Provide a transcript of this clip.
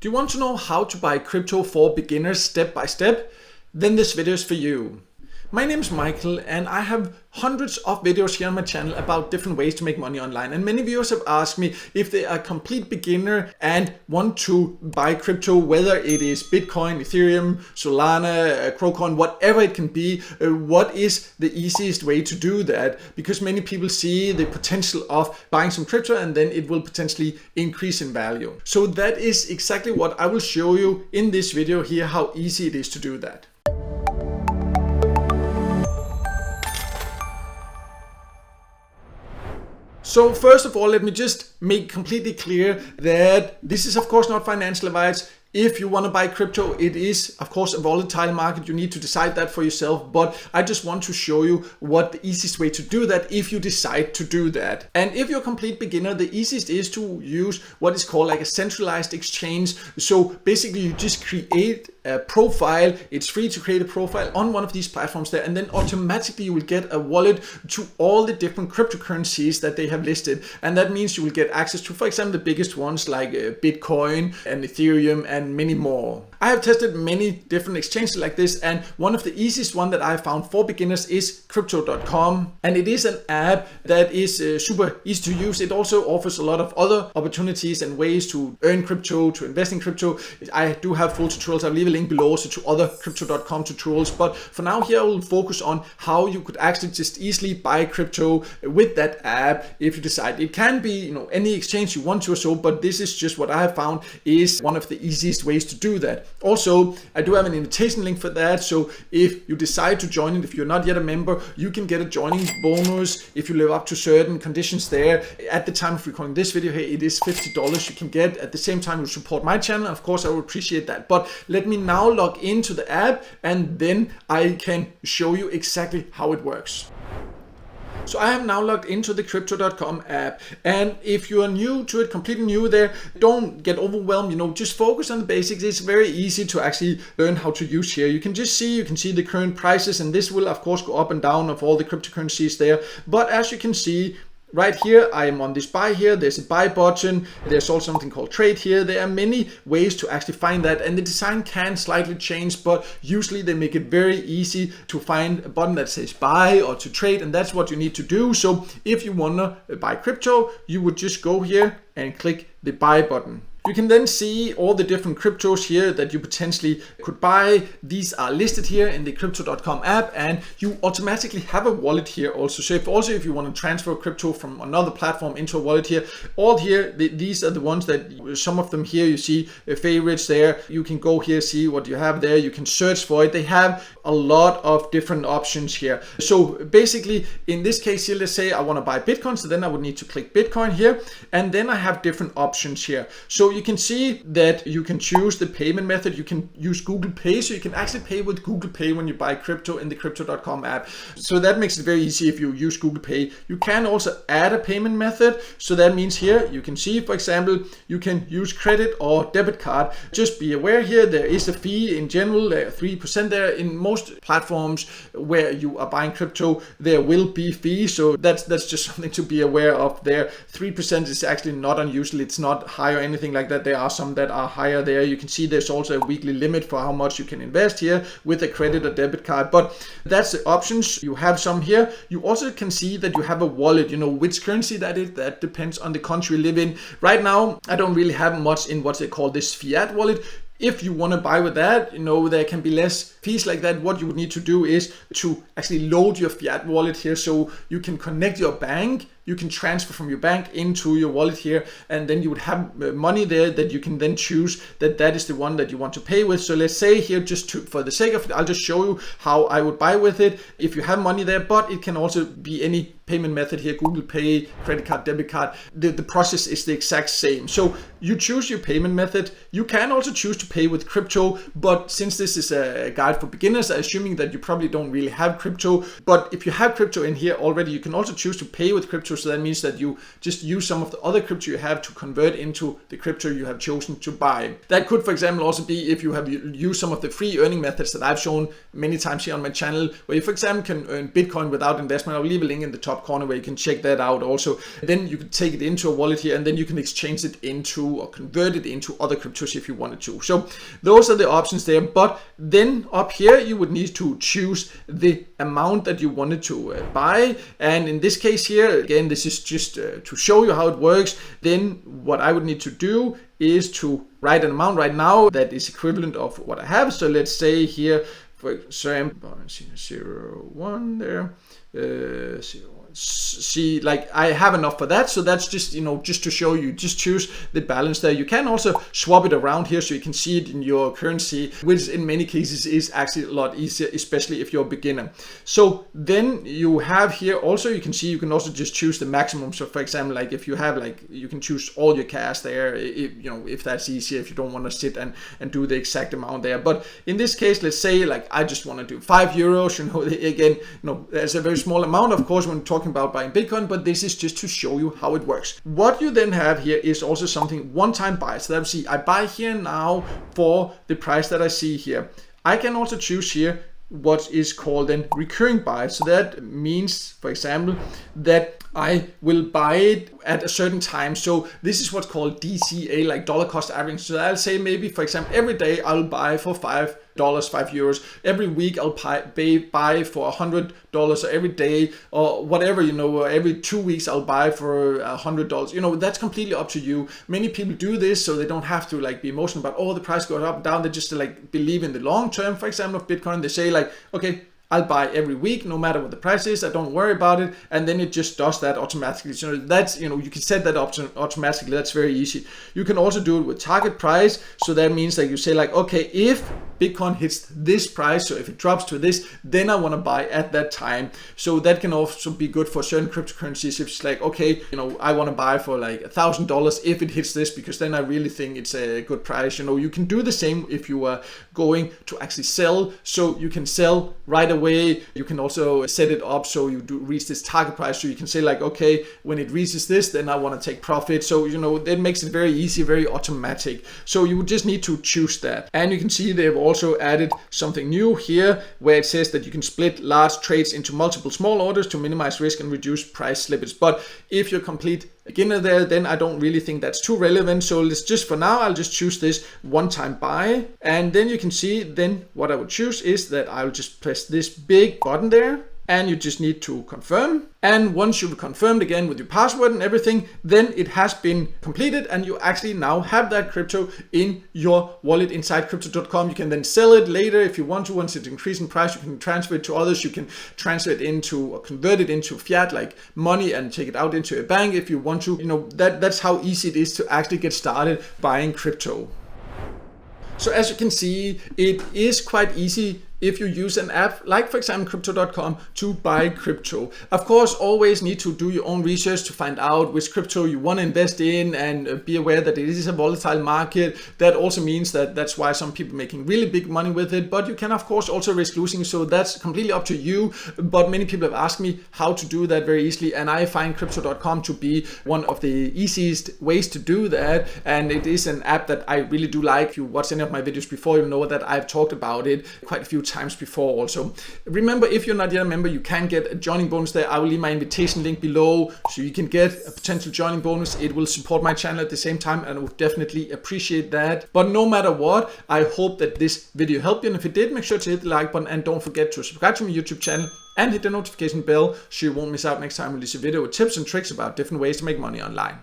Do you want to know how to buy crypto for beginners step by step? Then this video is for you. My name is Michael and I have hundreds of videos here on my channel about different ways to make money online, and many viewers have asked me if they are a complete beginner and want to buy crypto, whether it is Bitcoin, Ethereum, Solana, CRO, whatever it can be, what is the easiest way to do that? Because many people see the potential of buying some crypto and then it will potentially increase in value. So that is exactly what I will show you in this video here, how easy it is to do that. So first of all, let me just make completely clear that this is of course not financial advice. If you want to buy crypto, it is of course a volatile market. You need to decide that for yourself, but I just want to show you what the easiest way to do that if you decide to do that. And if you're a complete beginner, the easiest is to use what is called like a centralized exchange. So basically you just create a profile. It's free to create a profile on one of these platforms there, and then automatically you will get a wallet to all the different cryptocurrencies that they have listed. And that means you will get access to, for example, the biggest ones like Bitcoin and Ethereum and many more. I have tested many different exchanges like this, and one of the easiest one that I found for beginners is crypto.com, and it is an app that is super easy to use. It also offers a lot of other opportunities and ways to earn crypto, to invest in crypto. I do have full tutorials. I'll leave a link below also to other crypto.com tutorials, but for now here I will focus on how you could actually just easily buy crypto with that app if you decide. It can be, any exchange you want to or so, but this is just what I have found is one of the easiest ways to do that. Also, I do have an invitation link for that, so if you decide to join it, if you're not yet a member, you can get a joining bonus if you live up to certain conditions there. At the time of recording this video here, it is $50 you can get. At the same time, you support my channel. Of course, I would appreciate that. But let me now log into the app and then I can show you exactly how it works. So I have now logged into the crypto.com app, and if you are new to it, completely new there, don't get overwhelmed, just focus on the basics. It's very easy to actually learn how to use here. You can see the current prices, and this will of course go up and down of all the cryptocurrencies there. But as you can see, right here, I am on this buy here. There's a buy button. There's also something called trade here. There are many ways to actually find that, and the design can slightly change, but usually they make it very easy to find a button that says buy or to trade, and that's what you need to do. So if you want to buy crypto, you would just go here and click the buy button. You can then see all the different cryptos here that you potentially could buy. These are listed here in the crypto.com app, and you automatically have a wallet here also. So if you want to transfer crypto from another platform into a wallet here, all here, these are the ones that some of them here you see favorites there. You can go here, see what you have there. You can search for it. They have a lot of different options here. So basically in this case here, let's say I want to buy Bitcoin. So then I would need to click Bitcoin here, and then I have different options here. So you can see that you can choose the payment method. You can use Google Pay, so you can actually pay with Google Pay when you buy crypto in the crypto.com app. So that makes it very easy if you use Google Pay. You can also add a payment method. So that means here you can see, for example, you can use credit or debit card. Just be aware here, there is a fee in general, 3% there. In most platforms where you are buying crypto, there will be fees. So that's just something to be aware of there. 3% is actually not unusual. It's not high or anything like that. There are some that are higher there. You can see there's also a weekly limit for how much you can invest here with a credit or debit card, but that's the options. You have some here. You also can see that you have a wallet, which currency that is. That depends on the country you live in. Right now, I don't really have much in what they call this fiat wallet. If you want to buy with that, there can be less fees like that. What you would need to do is to actually load your fiat wallet here, so you can connect your bank. You can transfer from your bank into your wallet here, and then you would have money there that you can then choose that is the one that you want to pay with. So let's say here, for the sake of it, I'll just show you how I would buy with it if you have money there, but it can also be any payment method here, Google Pay, credit card, debit card. The process is the exact same. So you choose your payment method. You can also choose to pay with crypto, but since this is a guide for beginners, I'm assuming that you probably don't really have crypto. But if you have crypto in here already, you can also choose to pay with crypto. So that means that you just use some of the other crypto you have to convert into the crypto you have chosen to buy. That could, for example, also be if you have used some of the free earning methods that I've shown many times here on my channel, where you, for example, can earn Bitcoin without investment. I'll leave a link in the top top corner where you can check that out also. Then you can take it into a wallet here, and then you can exchange it into or convert it into other cryptos if you wanted to. So those are the options there. But then up here you would need to choose the amount that you wanted to buy, and in this case here, again, this is just to show you how it works. Then what I would need to do is to write an amount right now that is equivalent of what I have. So let's say here, for example, 0.01 there, 0.1. See, like I have enough for that, so that's just, you know, just to show you, just choose the balance there. You can also swap it around here so you can see it in your currency, which in many cases is actually a lot easier, especially if you're a beginner. So then you have here also, you can see you can also just choose the maximum. So for example, like if you have, like, you can choose all your cash there, if, you know, if that's easier, if you don't want to sit and do the exact amount there. But in this case, let's say like I just want to do 5 euros, you know, again, you know, there's a very small amount, of course, when talking about buying Bitcoin, but this is just to show you how it works. What you then have here is also something one-time buy. So that we see I buy here now for the price that I see here. I can also choose here what is called then recurring buy. So that means, for example, that I will buy it at a certain time. So this is what's called DCA, like dollar cost averaging. So I'll say maybe, for example, every day I'll buy for $5, 5 euros. Every week I'll buy for $100, or every day, or whatever, you know, every 2 weeks I'll buy for $100. You know, that's completely up to you. Many people do this so they don't have to like be emotional about, oh, the price goes up and down. They just like believe in the long term, for example, of Bitcoin. They say like, okay, I'll buy every week, no matter what the price is. I don't worry about it, and then it just does that automatically. So that's, you know, you can set that option automatically. That's very easy. You can also do it with target price. So that means that you say like, okay, if Bitcoin hits this price, so if it drops to this, then I want to buy at that time. So that can also be good for certain cryptocurrencies. If it's like, okay, you know, I want to buy for like $1,000 if it hits this, because then I really think it's a good price. You know, you can do the same if you are going to actually sell. So you can sell right away. You can also set it up so you do reach this target price. So you can say like, okay, when it reaches this, then I want to take profit. So, you know, that makes it very easy, very automatic. So you would just need to choose that. And you can see they've also added something new here where it says that you can split large trades into multiple small orders to minimize risk and reduce price slippage. But if you're complete beginner there, then I don't really think that's too relevant. So let's just, for now, I'll just choose this one-time buy. And then you can see then what I would choose is that I'll just press this big button there, and you just need to confirm. And once you've confirmed again with your password and everything, then it has been completed, and you actually now have that crypto in your wallet inside crypto.com. You can then sell it later if you want to. Once it increases in price, you can transfer it to others. You can transfer it into or convert it into fiat like money and take it out into a bank if you want to. You know, that's how easy it is to actually get started buying crypto. So as you can see, it is quite easy if you use an app like, for example, crypto.com to buy crypto. Of course, always need to do your own research to find out which crypto you want to invest in, and be aware that it is a volatile market. That also means that that's why some people are making really big money with it, but you can of course also risk losing, so that's completely up to you. But many people have asked me how to do that very easily, and I find crypto.com to be one of the easiest ways to do that, and it is an app that I really do like. If you watched any of my videos before, you know that I've talked about it quite a few times before also. Remember, if you're not yet a member, you can get a joining bonus there. I will leave my invitation link below so you can get a potential joining bonus. It will support my channel at the same time, and I would definitely appreciate that. But no matter what, I hope that this video helped you, and if it did, make sure to hit the like button, and don't forget to subscribe to my YouTube channel and hit the notification bell so you won't miss out next time I release a video with tips and tricks about different ways to make money online.